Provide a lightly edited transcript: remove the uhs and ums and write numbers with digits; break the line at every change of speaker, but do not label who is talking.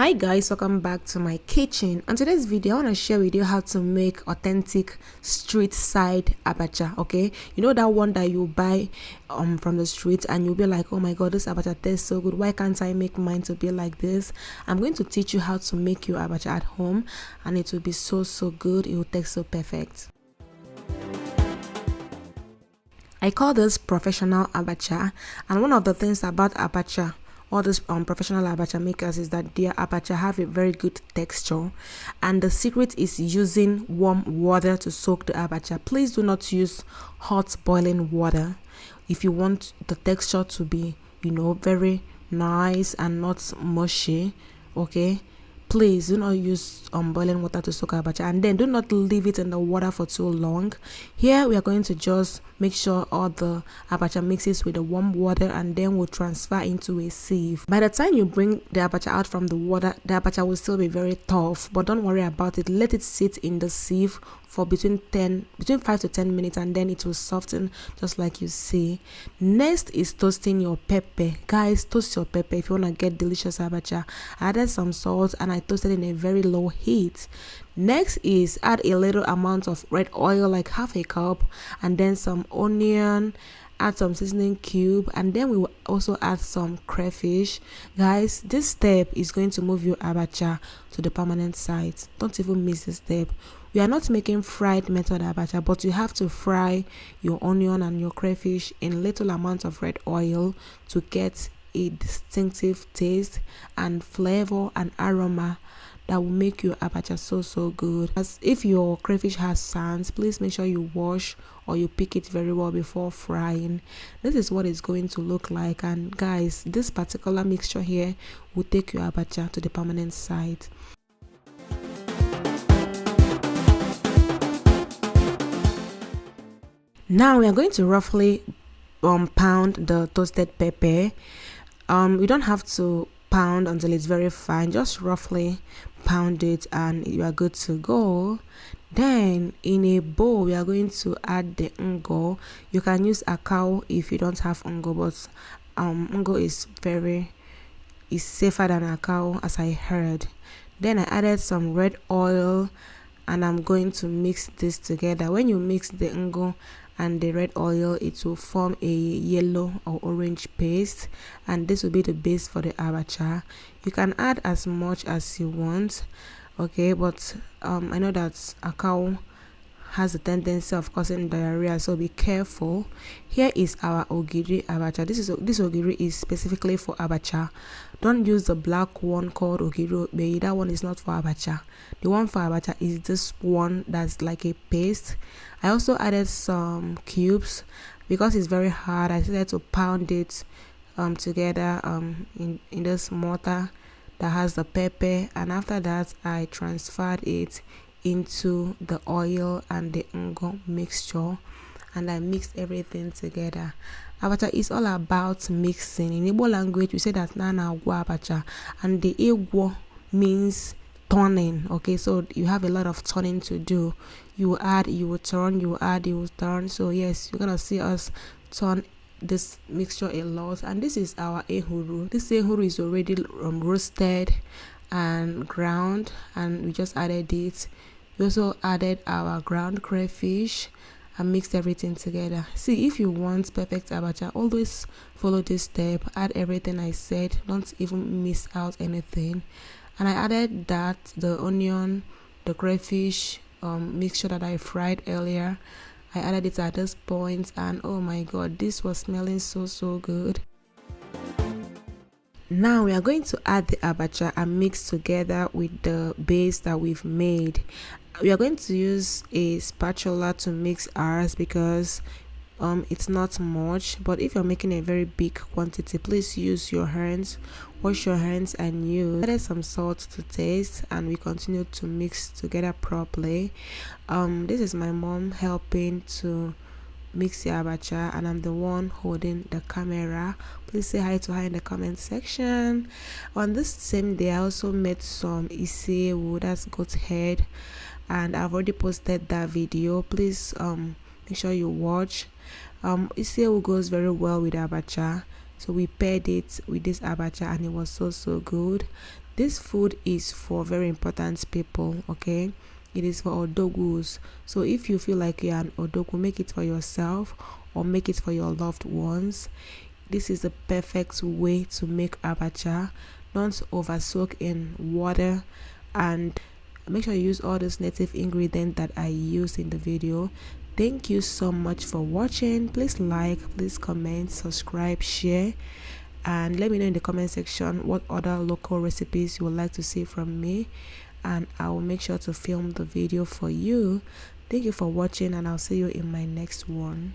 Hi guys, welcome back to my kitchen. On today's video I want to share with you how to make authentic street side abacha. Okay, you know that one that you buy from the street and you'll be like, oh my god, this abacha tastes so good, why can't I make mine to be like this? I'm going to teach you how to make your abacha at home and it will be so good. It will taste so perfect. I call this professional abacha, and one of the things about abacha, all these professional abacha makers, is that their abacha have a very good texture, and the secret is using warm water to soak the abacha. Please do not use hot boiling water if you want the texture to be, very nice and not mushy. Okay, please do not use boiling water to soak abacha, and then do not leave it in the water for too long. Here we are going to just make sure all the abacha mixes with the warm water, and then we'll transfer into a sieve. By the time you bring the abacha out from the water, the abacha will still be very tough, but don't worry about it. Let it sit in the sieve for between 5 to 10 minutes, and then it will soften just like you see. Next is toasting your pepper. Guys, toast your pepper if you want to get delicious abacha. I added some salt and I toasted in a very low heat. Next is add a little amount of red oil, like half a cup, and then some onion, add some seasoning cube, and then we will also add some crayfish. Guys, this step is going to move your abacha to the permanent side. Don't even miss this step. We are not making fried method abacha, but you have to fry your onion and your crayfish in little amounts of red oil to get a distinctive taste and flavor and aroma that will make your abacha so good. As if your crayfish has sands, please make sure you wash or you pick it very well before frying. This is what it's going to look like, and guys, this particular mixture here will take your abacha to the permanent side. Now we are going to roughly pound the toasted pepper. You don't have to pound until it's very fine, just roughly pound it and you are good to go. Then in a bowl we are going to add the ungo. You can use akao if you don't have ungo, but ungo is safer than akao, as I heard. Then I added some red oil and I'm going to mix this together. When you mix the ungo and the red oil, it will form a yellow or orange paste, and this will be the base for the abacha. You can add as much as you want, okay, but I know that akao has a tendency of causing diarrhea, so be careful. Here is our ogiri abacha. This ogiri is specifically for abacha. Don't use the black one called ogiri obeyi. That one is not for abacha. The one for abacha is this one that's like a paste. I also added some cubes because it's very hard. I decided to pound it together in this mortar that has the pepper, and after that I transferred it into the oil and the ungo mixture, and I mixed everything together. Abacha is all about mixing. In Igbo language we say that nana agwa abacha, and the igwo means turning. Okay, so you have a lot of turning to do. You add, you will turn, you add, you will turn. So yes, you're gonna see us turn this mixture a lot. And this is our ehuru. This ehuru is already roasted and ground, and we just added it. We also added our ground crayfish and mixed everything together. See, if you want perfect abacha, always follow this step. Add everything I said, don't even miss out anything. And I added that the onion, the crayfish mixture that I fried earlier, I added it at this point, and oh my god, this was smelling so good. Now we are going to add the abacha and mix together with the base that we've made. We are going to use a spatula to mix ours because it's not much, but if you're making a very big quantity, please use your hands. Wash your hands and use. Added some salt to taste, and we continue to mix together properly. This is my mom helping to mix the abacha, and I'm the one holding the camera. Please say hi to her in the comment section. On this same day I also made some isewu, that's goat head, and I've already posted that video. Please make sure you watch. Isewu goes very well with abacha, so we paired it with this abacha and it was so good. This food is for very important people, okay? It is for odogus. So if you feel like you're an odogu, make it for yourself or make it for your loved ones. This is the perfect way to make abacha. Don't over soak in water, and make sure you use all those native ingredients that I used in the video. Thank you so much for watching. Please like, please comment, subscribe, share, and let me know in the comment section what other local recipes you would like to see from me, and I will make sure to film the video for you. Thank you for watching, and I'll see you in my next one.